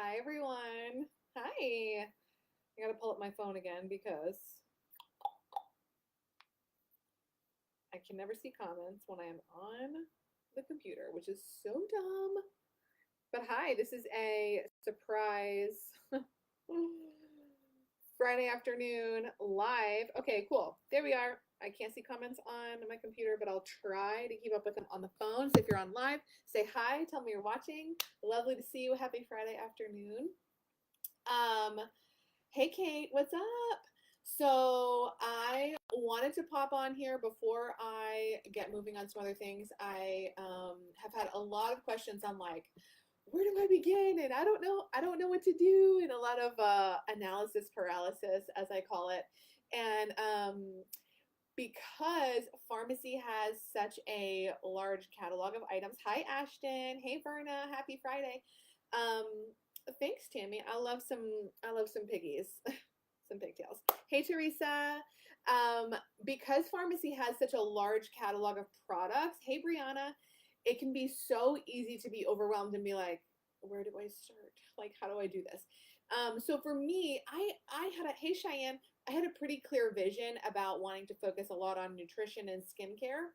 Hi, everyone. Hi. I gotta pull up my phone again because I can never see comments when I am on the computer, which is so dumb. But hi, this is a surprise Friday afternoon live. Okay, cool. There we are. I can't see comments on my computer, but I'll try to keep up with them on the phone. So if you're on live, say hi, tell me you're watching. Lovely to see you. Happy Friday afternoon. Um, Hey Kate, what's up? So I wanted to pop on here before I get moving on some other things. I have had a lot of questions on like, where do I begin? And I don't know what to do, and a lot of analysis paralysis, as I call it. And because Pharmacy has such a large catalog of items. Hi Ashton. Hey Verna. Happy Friday. Um, Thanks, Tammy. I love some piggies, some pigtails. Hey, Teresa. Um, because Pharmacy has such a large catalog of products. Hey, Brianna. It can be so easy to be overwhelmed and be like, where do I start? Like, how do I do this? So for me, I had a hey Cheyenne. I had a pretty clear vision about wanting to focus a lot on nutrition and skincare.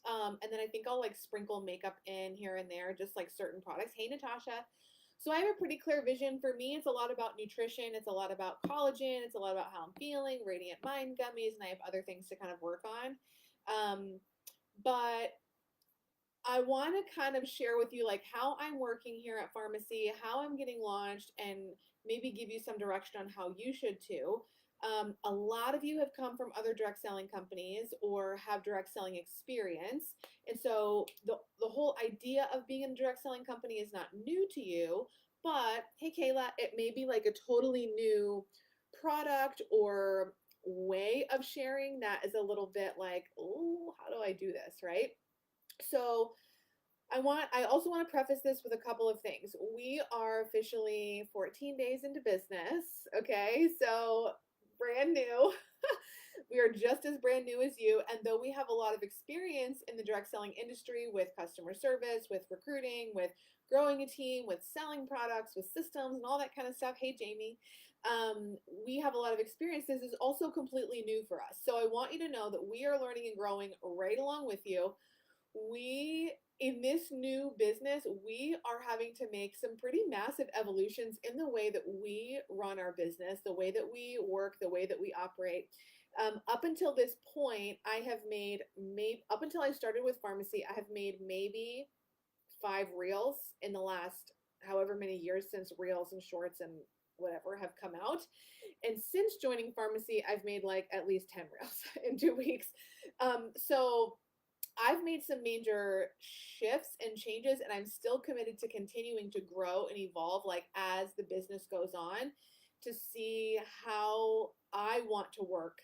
And then I think I'll like sprinkle makeup in here and there, just like certain products. Hey, Natasha. So I have a pretty clear vision. For me, it's a lot about nutrition. It's a lot about collagen. It's a lot about how I'm feeling, Radiant Mind gummies, and I have other things to kind of work on. But I want to kind of share with you like how I'm working here at Pharmacy, how I'm getting launched, and maybe give you some direction on how you should too. A lot of you have come from other direct selling companies or have direct selling experience. And so the whole idea of being in a direct selling company is not new to you. But hey, Kayla, it may be like a totally new product or way of sharing that is a little bit like, oh, how do I do this? Right. So I also want to preface this with a couple of things. We are officially 14 days into business, okay? So brand new. We are just as brand new as you. And though we have a lot of experience in the direct selling industry with customer service, with recruiting, with growing a team, with selling products, with systems and all that kind of stuff. Hey, Jamie. We have a lot of experience. This is also completely new for us. So I want you to know that we are learning and growing right along with you. We in this new business, we are having to make some pretty massive evolutions in the way that we run our business, the way that we work, the way that we operate. Up until this point, I have made up until I started with Pharmacy, I have made maybe 5 reels in the last however many years since reels and shorts and whatever have come out. And since joining Pharmacy, I've made like at least 10 reels in 2 weeks. So I've made some major shifts and changes, and I'm still committed to continuing to grow and evolve like as the business goes on to see how I want to work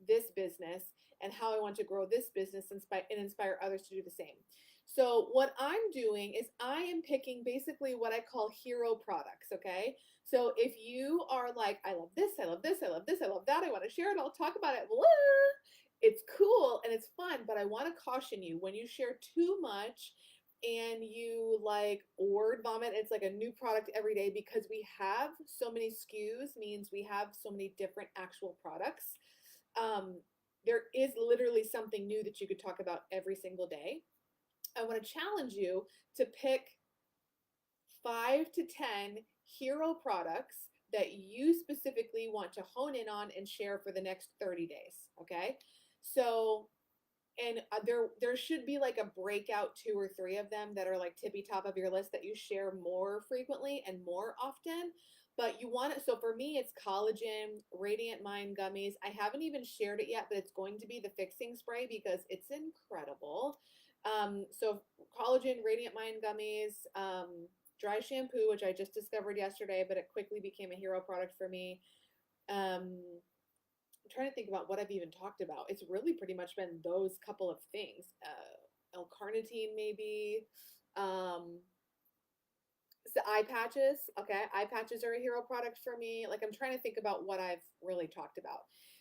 this business and how I want to grow this business and inspire others to do the same. So what I'm doing is I am picking basically what I call hero products, okay? So if you are like, I love this, I love this, I love this, I love that, I want to share it, I'll talk about it, blah, it's cool and it's fun, but I want to caution you when you share too much and you like word vomit, it's like a new product every day because we have so many SKUs, means we have so many different actual products. There is literally something new that you could talk about every single day. I want to challenge you to pick 5 to 10 hero products that you specifically want to hone in on and share for the next 30 days. Okay. So, and there should be like a breakout 2 or 3 of them that are like tippy top of your list that you share more frequently and more often. But you want it. So for me, it's collagen, Radiant Mind gummies. I haven't even shared it yet, but it's going to be the fixing spray because it's incredible. So collagen, Radiant Mind gummies, dry shampoo, which I just discovered yesterday, but it quickly became a hero product for me. I'm trying to think about what I've even talked about. It's really pretty much been those couple of things. L-carnitine maybe. So eye patches. Okay, eye patches are a hero product for me. Like I'm trying to think about what I've really talked about.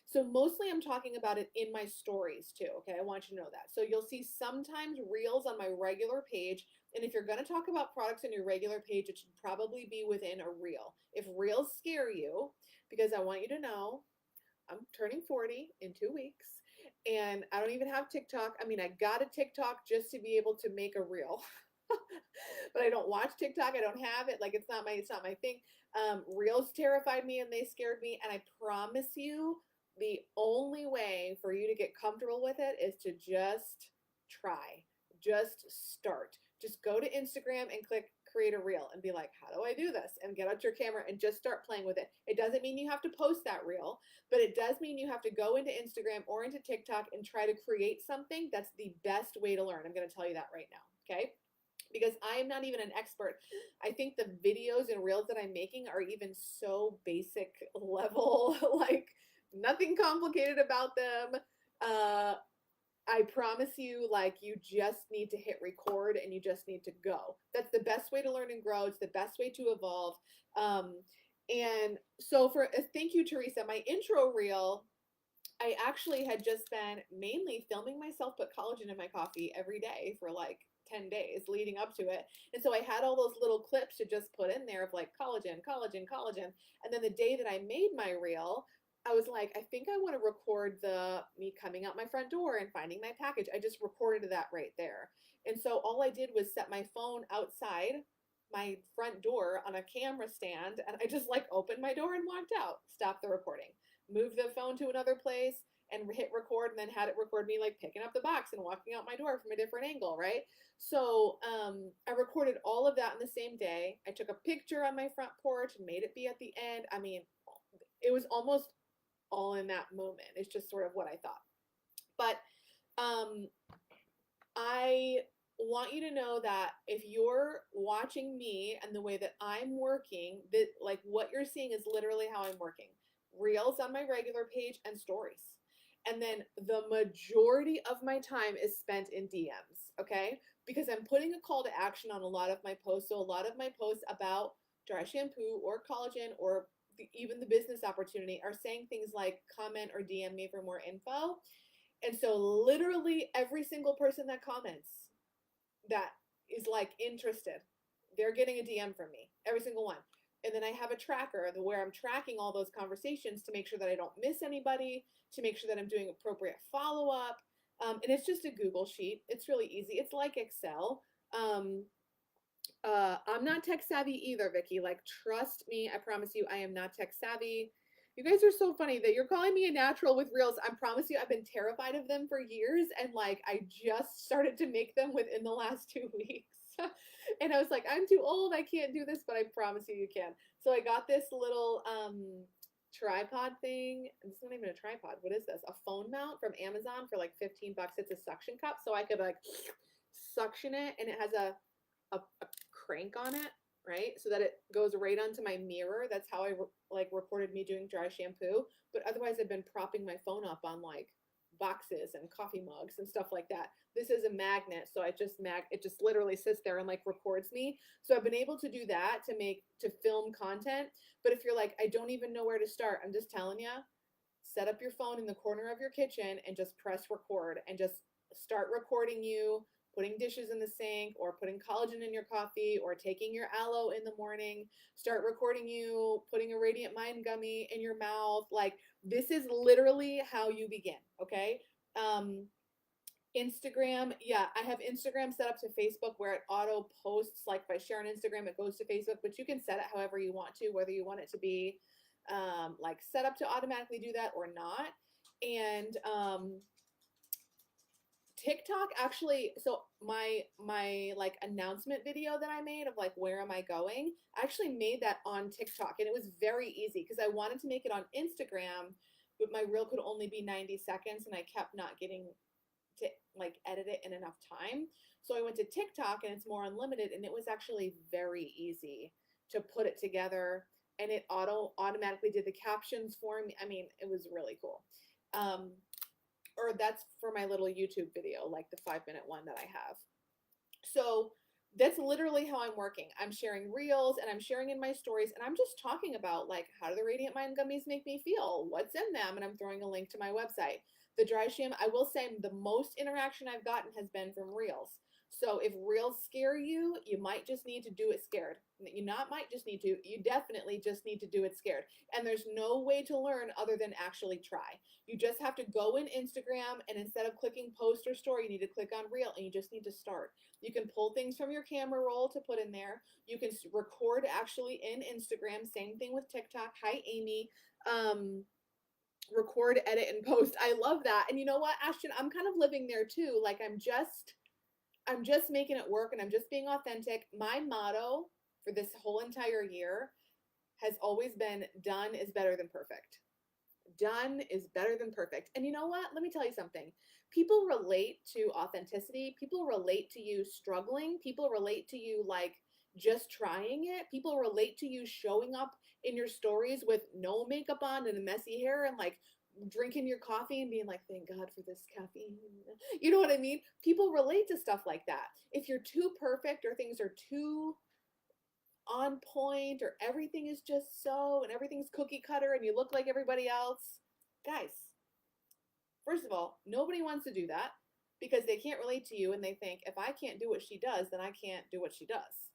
So mostly I'm talking about it in my stories too. Okay, I want you to know that. So you'll see sometimes reels on my regular page And if you're going to talk about products on your regular page, it should probably be within a reel. If reels scare you, because I want you to know I'm turning 40 in 2 weeks and I don't even have TikTok. I mean, I got a TikTok just to be able to make a reel. But I don't watch TikTok. I don't have it. Like it's not my thing. Reels terrified me and they scared me. And I promise you, the only way for you to get comfortable with it is to just try, just start. Just go to Instagram and click create a reel and be like, how do I do this? And get out your camera and just start playing with it. It doesn't mean you have to post that reel, but it does mean you have to go into Instagram or into TikTok and try to create something. That's the best way to learn. I'm going to tell you that right now. Okay. Because I am not even an expert. I think the videos and reels that I'm making are even so basic level, like nothing complicated about them. I promise you, like, you just need to hit record and you just need to go. That's the best way to learn and grow. It's the best way to evolve. And so for thank you, Teresa, my intro reel, I actually had just been mainly filming myself put collagen in my coffee every day for like 10 days leading up to it. And so I had all those little clips to just put in there of like collagen, collagen, collagen. And then the day that I made my reel, I was like, I think I want to record me coming out my front door and finding my package. I just recorded that right there. And so all I did was set my phone outside my front door on a camera stand, and I just like opened my door and walked out, stopped the recording, moved the phone to another place and hit record, and then had it record me like picking up the box and walking out my door from a different angle, right? So I recorded all of that in the same day. I took a picture on my front porch and made it be at the end. I mean, it was almost all in that moment. It's just sort of what I thought. But I want you to know that if you're watching me and the way that I'm working, that like what you're seeing is literally how I'm working. Reels on my regular page and stories. And then the majority of my time is spent in DMs, okay? Because I'm putting a call to action on a lot of my posts. So a lot of my posts about dry shampoo or collagen or even the business opportunity are saying things like comment or DM me for more info. And so literally every single person that comments that is like interested, they're getting a DM from me, every single one. And then I have a tracker where I'm tracking all those conversations to make sure that I don't miss anybody, to make sure that I'm doing appropriate follow-up. And it's just a Google sheet. It's really easy. It's like Excel. I'm not tech savvy either, Vicky. Like, trust me, I promise you, I am not tech savvy. You guys are so funny that you're calling me a natural with reels. I promise you, I've been terrified of them for years, and like I just started to make them within the last 2 weeks. And I was like, I'm too old, I can't do this, but I promise you, you can. So I got this little tripod thing. It's not even a tripod. What is this? A phone mount from Amazon for like 15 bucks. It's a suction cup, so I could like suction it, and it has a crank on it, right? So that it goes right onto my mirror. That's how I like recorded me doing dry shampoo. But otherwise I've been propping my phone up on like boxes and coffee mugs and stuff like that. This is a magnet, so it just literally sits there and like records me. So I've been able to do that to film content. But if you're like, I don't even know where to start, I'm just telling you, set up your phone in the corner of your kitchen and just press record and just start recording you putting dishes in the sink or putting collagen in your coffee or taking your aloe in the morning. Start recording you putting a Radiant Mind gummy in your mouth. Like, this is literally how you begin, okay? Instagram, yeah, I have Instagram set up to Facebook where it auto posts. Like if I share on Instagram, it goes to Facebook, but you can set it however you want to, whether you want it to be like set up to automatically do that or not. And TikTok actually, so my like announcement video that I made of like where am I going, I actually made that on TikTok, and it was very easy because I wanted to make it on Instagram, but my reel could only be 90 seconds and I kept not getting to like edit it in enough time. So I went to TikTok and it's more unlimited, and it was actually very easy to put it together, and it automatically did the captions for me. I mean, it was really cool. Or that's for my little YouTube video, like the 5-minute one that I have. So that's literally how I'm working. I'm sharing reels and I'm sharing in my stories, and I'm just talking about like, how do the Radiant Mind gummies make me feel? What's in them? And I'm throwing a link to my website. The dry sham, I will say the most interaction I've gotten has been from reels. So if reels scare you, you might just need to do it scared. You not might just need to, you definitely just need to do it scared. And there's no way to learn other than actually try. You just have to go in Instagram, and instead of clicking post or story, you need to click on reel, and you just need to start. You can pull things from your camera roll to put in there. You can record actually in Instagram. Same thing with TikTok. Hi, Amy. Record, edit, and post. I love that. And you know what, Ashton, I'm kind of living there too. Like I'm just making it work, and I'm just being authentic. My motto for this whole entire year has always been done is better than perfect. Done is better than perfect. And you know what? Let me tell you something. People relate to authenticity. People relate to you struggling. People relate to you like just trying it. People relate to you showing up in your stories with no makeup on and a messy hair and like drinking your coffee and being like, thank God for this caffeine. You know what I mean? People relate to stuff like that. If you're too perfect or things are too on point or everything is just so and everything's cookie cutter and you look like everybody else, guys, first of all, nobody wants to do that because they can't relate to you and they think, if I can't do what she does, then I can't do what she does.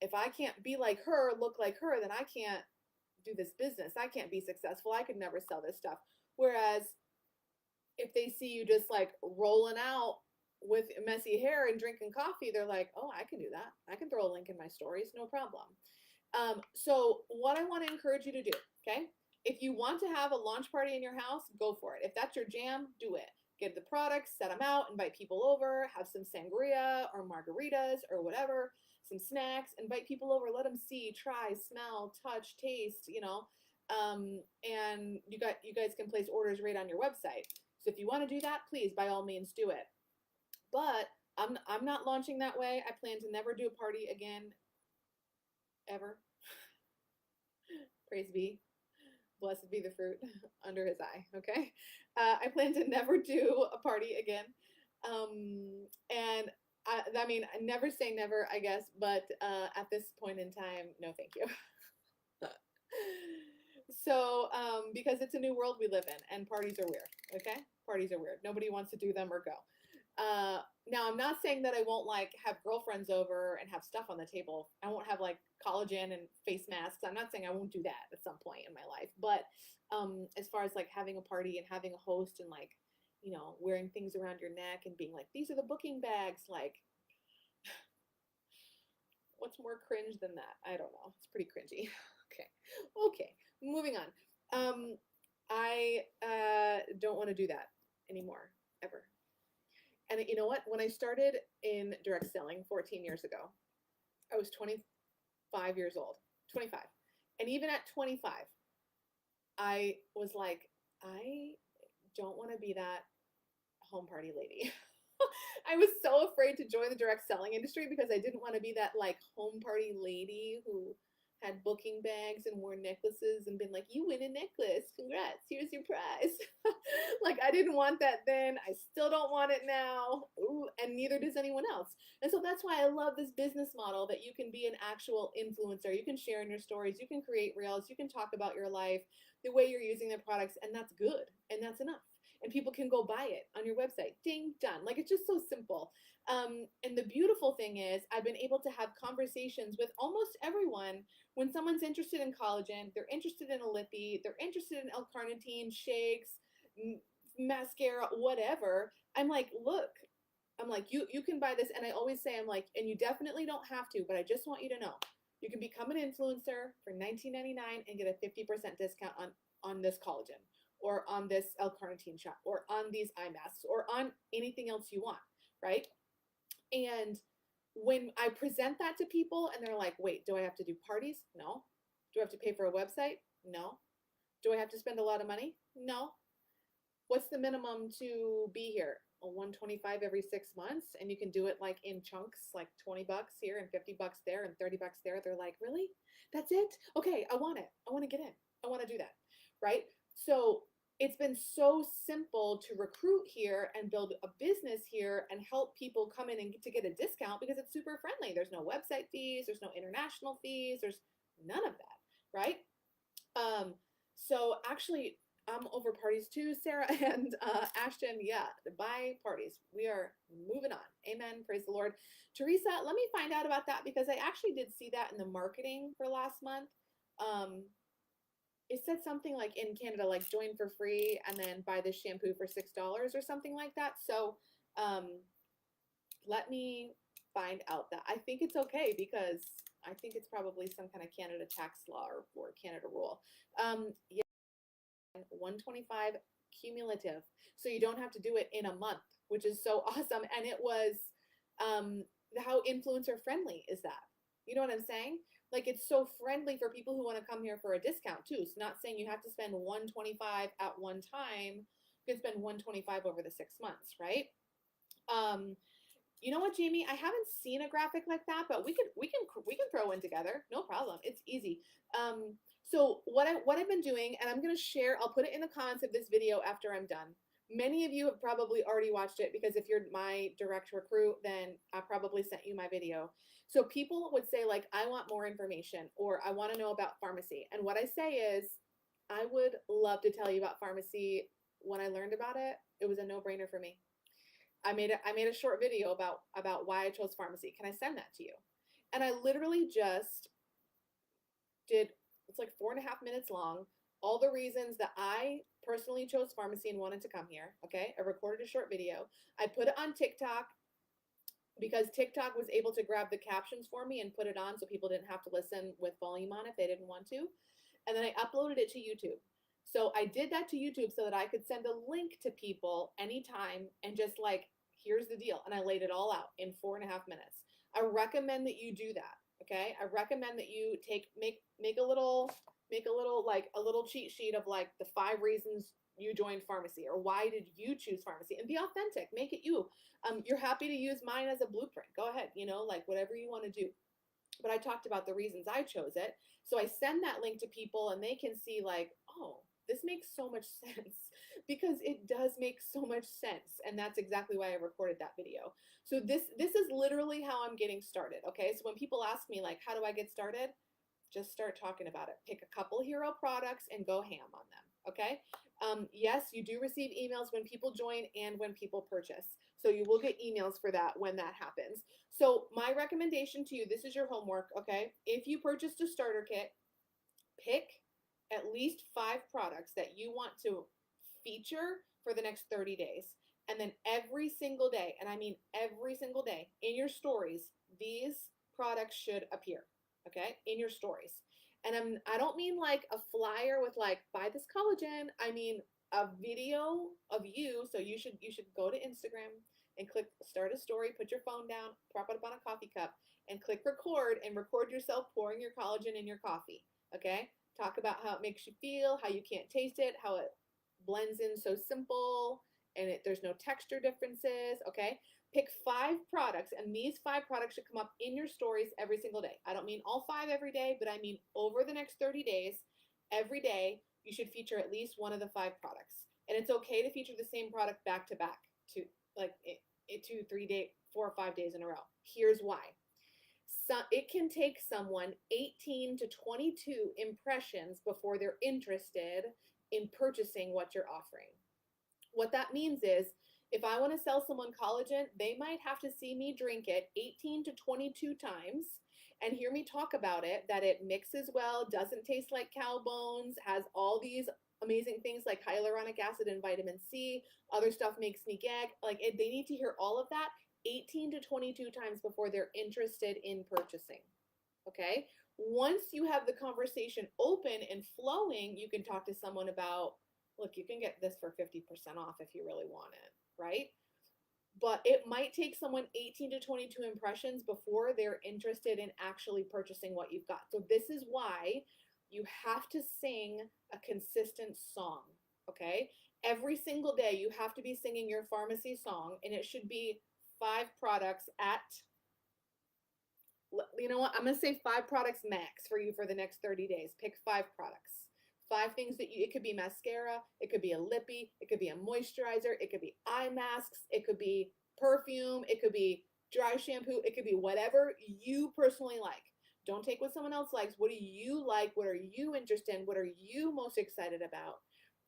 If I can't be like her, look like her, then I can't do this business. I can't be successful. I could never sell this stuff. Whereas if they see you just like rolling out with messy hair and drinking coffee, they're like, oh, I can do that. I can throw a link in my stories, no problem. So what I want to encourage you to do, okay? If you want to have a launch party in your house, go for it. If that's your jam, do it. Get the products, set them out, invite people over, have some sangria or margaritas or whatever, some snacks, invite people over, let them see, try, smell, touch, taste, and you guys can place orders right on your website. So if you want to do that, please, by all means, do it. But I'm not launching that way. I plan to never do a party again, ever. Praise be. Blessed be the fruit under his eye. Okay. I plan to never do a party again. And I mean, never say never, I guess, but at this point in time, no, thank you. So, because it's a new world we live in, and parties are weird. Okay, parties are weird. Nobody wants to do them or go. Now, I'm not saying that I won't like have girlfriends over and have stuff on the table. I won't have like collagen and face masks. I'm not saying I won't do that at some point in my life. But as far as like having a party and having a host and like, wearing things around your neck and being like, these are the booking bags, like, what's more cringe than that? I don't know. It's pretty cringy. Okay, moving on. I don't want to do that anymore, ever. And you know what? When I started in direct selling 14 years ago, I was 25 years old, 25. And even at 25, I was like, I don't want to be that home party lady. I was so afraid to join the direct selling industry because I didn't want to be that like home party lady who had booking bags and wore necklaces and been like, you win a necklace, congrats, here's your prize. Like, I didn't want that then. I still don't want it now. Ooh, and neither does anyone else. And so that's why I love this business model that you can be an actual influencer. You can share in your stories. You can create reels. You can talk about your life, the way you're using their products, and that's good. And that's enough. And people can go buy it on your website. Ding, done. Like, it's just so simple. And the beautiful thing is I've been able to have conversations with almost everyone. When someone's interested in collagen, they're interested in a lippy, they're interested in L-carnitine, shakes, mascara, whatever. I'm like, look, I'm like, you can buy this. And I always say, I'm like, and you definitely don't have to, but I just want you to know, you can become an influencer for $19.99 and get a 50% discount on this collagen or on this L-carnitine shot or on these eye masks or on anything else you want, right? And when I present that to people and they're like, wait, do I have to do parties? No. Do I have to pay for a website? No. Do I have to spend a lot of money? No. What's the minimum to be here? A $125 every 6 months, and you can do it like in chunks, like $20 here and $50 there and $30 there. They're like, really? That's it? Okay, I want it. I want to get in. I want to do that, right? So it's been so simple to recruit here and build a business here and help people come in and to get a discount because it's super friendly. There's no website fees. There's no international fees. There's none of that, right? So actually, I'm over parties too, Sarah and Ashton. Yeah, buy parties. We are moving on. Amen. Praise the Lord. Teresa, let me find out about that because I actually did see that in the marketing for last month. Um, it said something like in Canada, like join for free and then buy this shampoo for $6 or something like that. So um, let me find out that. I think it's okay because I think it's probably some kind of Canada tax law or Canada rule. Yeah, 125 cumulative. So you don't have to do it in a month, which is so awesome. And it was, um, how influencer friendly is that? You know what I'm saying? Like it's so friendly for people who want to come here for a discount too. It's not saying you have to spend 125 at one time. You can spend 125 over the 6 months, right? Um, you know what, Jamie? I haven't seen a graphic like that, but we can throw one together. No problem. It's easy. So what I've been doing, and I'm gonna share. I'll put it in the comments of this video after I'm done. Many of you have probably already watched it because if you're my direct recruit, then I probably sent you my video. So people would say like, I want more information or I want to know about Farmasi. And what I say is, I would love to tell you about Farmasi. When I learned about it, it was a no-brainer for me. I made a short video about why I chose Farmasi. Can I send that to you? And I literally just did, it's like 4.5 minutes long, all the reasons that I personally chose Farmasi and wanted to come here. Okay. I recorded a short video. I put it on TikTok because TikTok was able to grab the captions for me and put it on so people didn't have to listen with volume on if they didn't want to. And then I uploaded it to YouTube. So I did that to YouTube so that I could send a link to people anytime and just like, here's the deal. And I laid it all out in 4.5 minutes. I recommend that you do that. Okay. I recommend that you make a little like a little cheat sheet of like the 5 reasons you joined Farmasi or why did you choose Farmasi, and be authentic. Make it you. You're happy to use mine as a blueprint. Go ahead, like whatever you want to do. But I talked about the reasons I chose it. So I send that link to people and they can see like, oh, this makes so much sense, because it does make so much sense. And that's exactly why I recorded that video. So this is literally how I'm getting started. Okay. So when people ask me like, how do I get started? Just start talking about it. Pick a couple hero products and go ham on them. Okay. Yes, you do receive emails when people join and when people purchase. So you will get emails for that when that happens. So my recommendation to you, this is your homework. Okay. If you purchased a starter kit, pick at least 5 products that you want to feature for the next 30 days. And then every single day, and I mean every single day, in your stories, these products should appear, okay, in your stories. And I don't mean like a flyer with like, buy this collagen. I mean a video of you. So you should go to Instagram and click start a story, put your phone down, prop it up on a coffee cup, and click record and record yourself pouring your collagen in your coffee. Okay. Talk about how it makes you feel, how you can't taste it, how it blends in so simple, and there's no texture differences. Okay. Pick 5 products, and these 5 products should come up in your stories every single day. I don't mean all 5 every day, but I mean over the next 30 days, every day, you should feature at least one of the 5 products. And it's okay to feature the same product back to back, to like 2, 3 days, 4 or 5 days in a row. Here's why. So it can take someone 18 to 22 impressions before they're interested in purchasing what you're offering. What that means is, if I want to sell someone collagen, they might have to see me drink it 18 to 22 times and hear me talk about it, that it mixes well, doesn't taste like cow bones, has all these amazing things like hyaluronic acid and vitamin C, other stuff makes me gag. Like they need to hear all of that 18 to 22 times before they're interested in purchasing. Okay? Once you have the conversation open and flowing, you can talk to someone about, look, you can get this for 50% off if you really want it, right? But it might take someone 18 to 22 impressions before they're interested in actually purchasing what you've got. So this is why you have to sing a consistent song, okay? Every single day you have to be singing your Farmasi song, and it should be 5 products at, you know what, I'm gonna say 5 products max for you for the next 30 days. Pick 5 products. 5 things that it could be mascara, it could be a lippy, it could be a moisturizer, it could be eye masks, it could be perfume, it could be dry shampoo, it could be whatever you personally like. Don't take what someone else likes. What do you like? What are you interested in? What are you most excited about?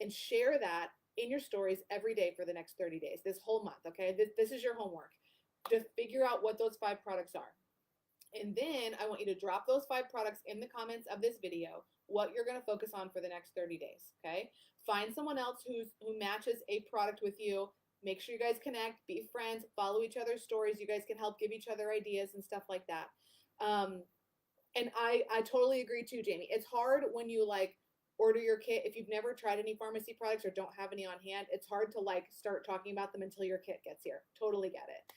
and share that in your stories every day for the next 30 days, this whole month, okay? This is your homework. Just figure out what those 5 products are. And then I want you to drop those 5 products in the comments of this video, what you're going to focus on for the next 30 days, okay? Find someone else who matches a product with you. Make sure you guys connect, be friends, follow each other's stories. You guys can help give each other ideas and stuff like that. And I totally agree too, Jamie. It's hard when you like order your kit. If you've never tried any pharmacy products or don't have any on hand, it's hard to like start talking about them until your kit gets here. Totally get it.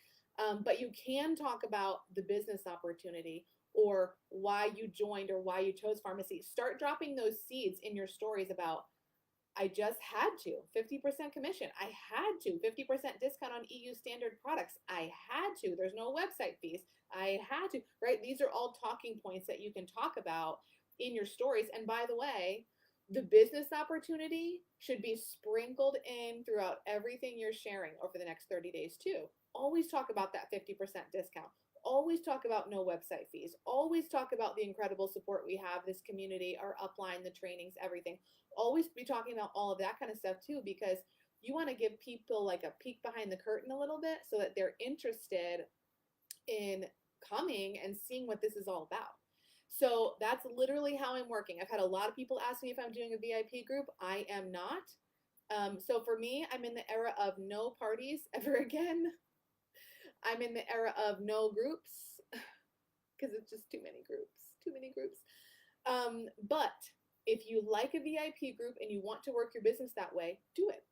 But you can talk about the business opportunity or why you joined or why you chose pharmacy. Start dropping those seeds in your stories about, I just had to, 50% commission. I had to, 50% discount on EU standard products. I had to, there's no website fees. I had to, right? These are all talking points that you can talk about in your stories. And by the way, the business opportunity should be sprinkled in throughout everything you're sharing over the next 30 days too. Always talk about that 50% discount. Always talk about no website fees. Always talk about the incredible support we have, this community, our upline, the trainings, everything. Always be talking about all of that kind of stuff too, because you want to give people like a peek behind the curtain a little bit so that they're interested in coming and seeing what this is all about. So that's literally how I'm working. I've had a lot of people ask me if I'm doing a VIP group. I am not. So for me, I'm in the era of no parties ever again. I'm in the era of no groups because it's just too many groups. But if you like a VIP group and you want to work your business that way, do it.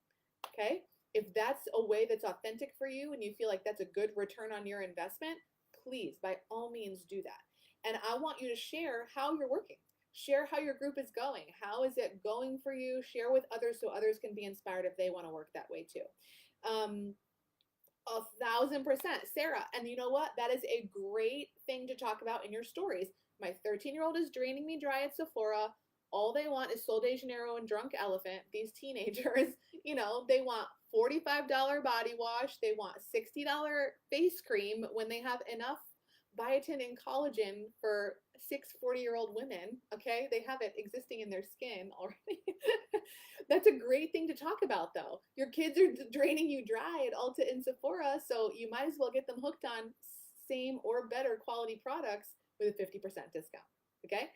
Okay? If that's a way that's authentic for you and you feel like that's a good return on your investment, please, by all means, do that. And I want you to share how you're working. Share how your group is going. How is it going for you? Share with others so others can be inspired if they want to work that way too. 1,000%, Sarah. And you know what? That is a great thing to talk about in your stories. My 13-year-old is draining me dry at Sephora. All they want is Sol de Janeiro and Drunk Elephant. These teenagers, you know, they want $45 body wash. They want $60 face cream when they have enough biotin and collagen for 6 40-year-old women. Okay, they have it existing in their skin already. That's a great thing to talk about, though. Your kids are draining you dry at Ulta and Sephora, so you might as well get them hooked on same or better quality products with a 50% discount. Okay.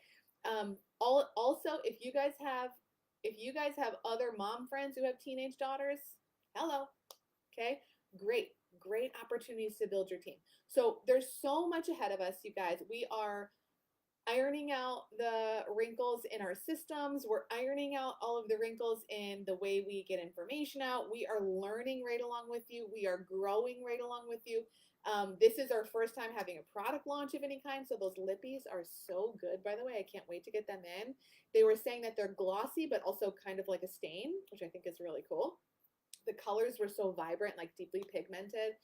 Also, if you guys have other mom friends who have teenage daughters, hello. Okay, great opportunities to build your team. So there's so much ahead of us, you guys. We are ironing out the wrinkles in our systems. We're ironing out all of the wrinkles in the way we get information out. We are learning right along with you. We are growing right along with you. This is our first time having a product launch of any kind. So those lippies are so good, by the way. I can't wait to get them in. They were saying that they're glossy, but also kind of like a stain, which I think is really cool. The colors were so vibrant, like deeply pigmented.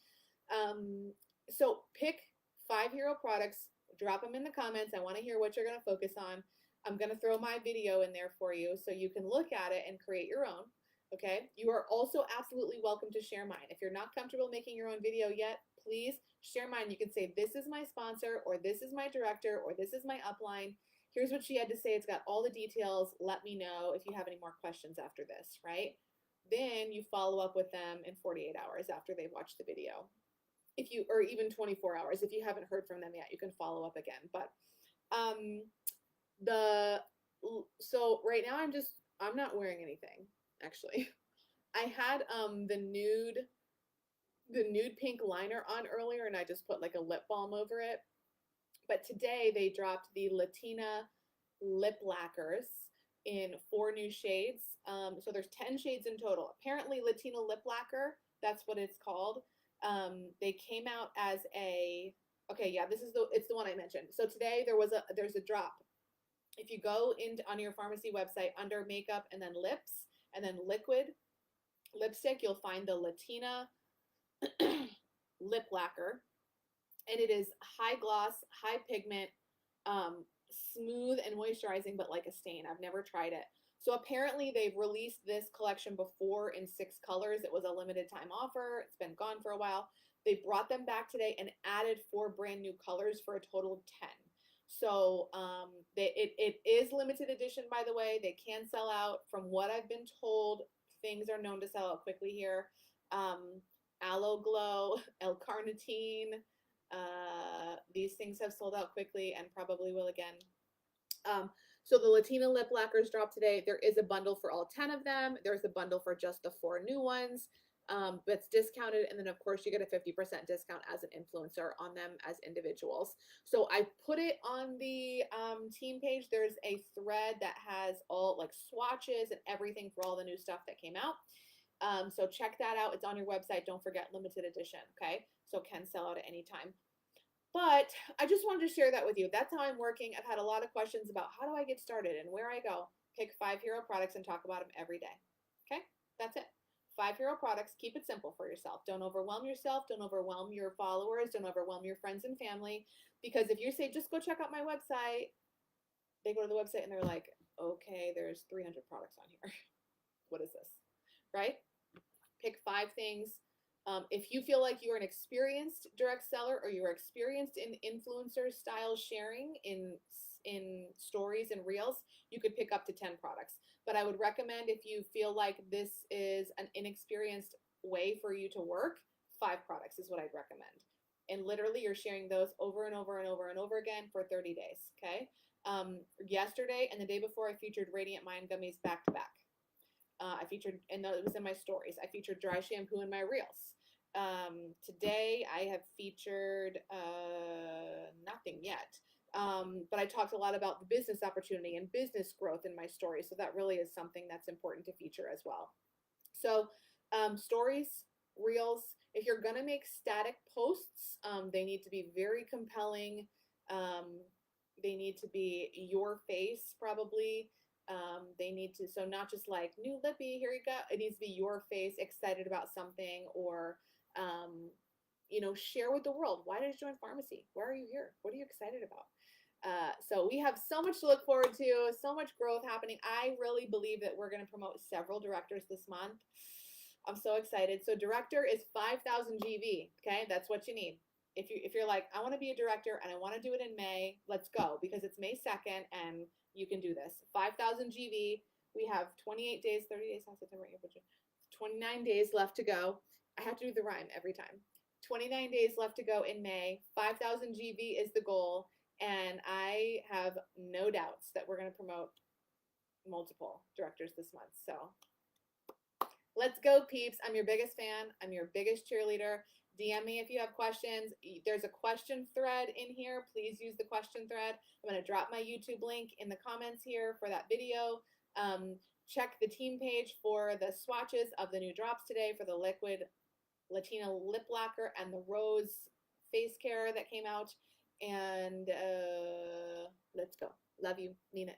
So pick 5 hero products, drop them in the comments. I want to hear what you're going to focus on. I'm going to throw my video in there for you so you can look at it and create your own. Okay. You are also absolutely welcome to share mine. If you're not comfortable making your own video yet, please share mine. You can say, this is my sponsor, or this is my director, or this is my upline. Here's what she had to say. It's got all the details. Let me know if you have any more questions after this, right? Then you follow up with them in 48 hours after they've watched the video. Or even 24 hours. If you haven't heard from them yet, you can follow up again. But so right now I'm not wearing anything, actually. I had the nude pink liner on earlier, and I just put like a lip balm over it. But today they dropped the Latina lip lacquers in 4 new shades. So there's 10 shades in total. Apparently Latina lip lacquer, that's what it's called. They came out as okay, yeah, it's the one I mentioned. So today there's a drop. If you go on your pharmacy website under makeup and then lips and then liquid lipstick, you'll find the Latina lip lacquer, and it is high gloss, high pigment, smooth and moisturizing, but like a stain. I've never tried it. So apparently they've released this collection before in 6 colors. It was a limited time offer. It's been gone for a while. They brought them back today and added 4 brand new colors for a total of 10. So it is limited edition, by the way. They can sell out. From what I've been told, things are known to sell out quickly here. Aloe Glow, L-carnitine, these things have sold out quickly and probably will again. So the Latina lip lacquers dropped today. There is a bundle for all 10 of them. There's a bundle for just the 4 new ones. That's discounted. And then of course you get a 50% discount as an influencer on them as individuals. So I put it on the team page. There's a thread that has all like swatches and everything for all the new stuff that came out. So check that out. It's on your website. Don't forget, limited edition. Okay. So can sell out at any time. But I just wanted to share that with you. That's how I'm working. I've had a lot of questions about how do I get started and where I go. Pick 5 hero products and talk about them every day. Okay, that's it. 5 hero products. Keep it simple for yourself. Don't overwhelm yourself. Don't overwhelm your followers. Don't overwhelm your friends and family. Because if you say, just go check out my website, they go to the website and they're like, okay, there's 300 products on here. What is this? Right? Pick 5 things. If you feel like you're an experienced direct seller or you're experienced in influencer style sharing in stories and reels, you could pick up to 10 products. But I would recommend, if you feel like this is an inexperienced way for you to work, 5 products is what I'd recommend. And literally you're sharing those over and over and over and over again for 30 days. Okay. Yesterday and the day before, I featured Radiant Mind Gummies back to back. I featured, and it was in my stories, I featured dry shampoo in my reels. Today I have featured nothing yet. But I talked a lot about the business opportunity and business growth in my story. So that really is something that's important to feature as well. So stories, reels, if you're going to make static posts, they need to be very compelling. They need to be your face, probably. They need to, so not just like new lippy, here you go. It needs to be your face, excited about something, or, you know, share with the world. Why did you join Farmasi? Why are you here? What are you excited about? So we have so much to look forward to, so much growth happening. I really believe that we're going to promote several directors this month. I'm so excited. So director is 5,000 GV. Okay. That's what you need. If you're like, I want to be a director and I want to do it in May, let's go, because it's May 2nd and you can do this. 5,000 GV. We have 28 days, 30 days, September, April, June, 29 days left to go. I have to do the rhyme every time. 29 days left to go in May. 5,000 GV is the goal. And I have no doubts that we're going to promote multiple directors this month. So let's go, peeps. I'm your biggest fan. I'm your biggest cheerleader. DM me if you have questions. There's a question thread in here. Please use the question thread. I'm going to drop my YouTube link in the comments here for that video. Check the team page for the swatches of the new drops today for the liquid Latina lip lacquer and the rose face care that came out. And let's go. Love you. Mean it.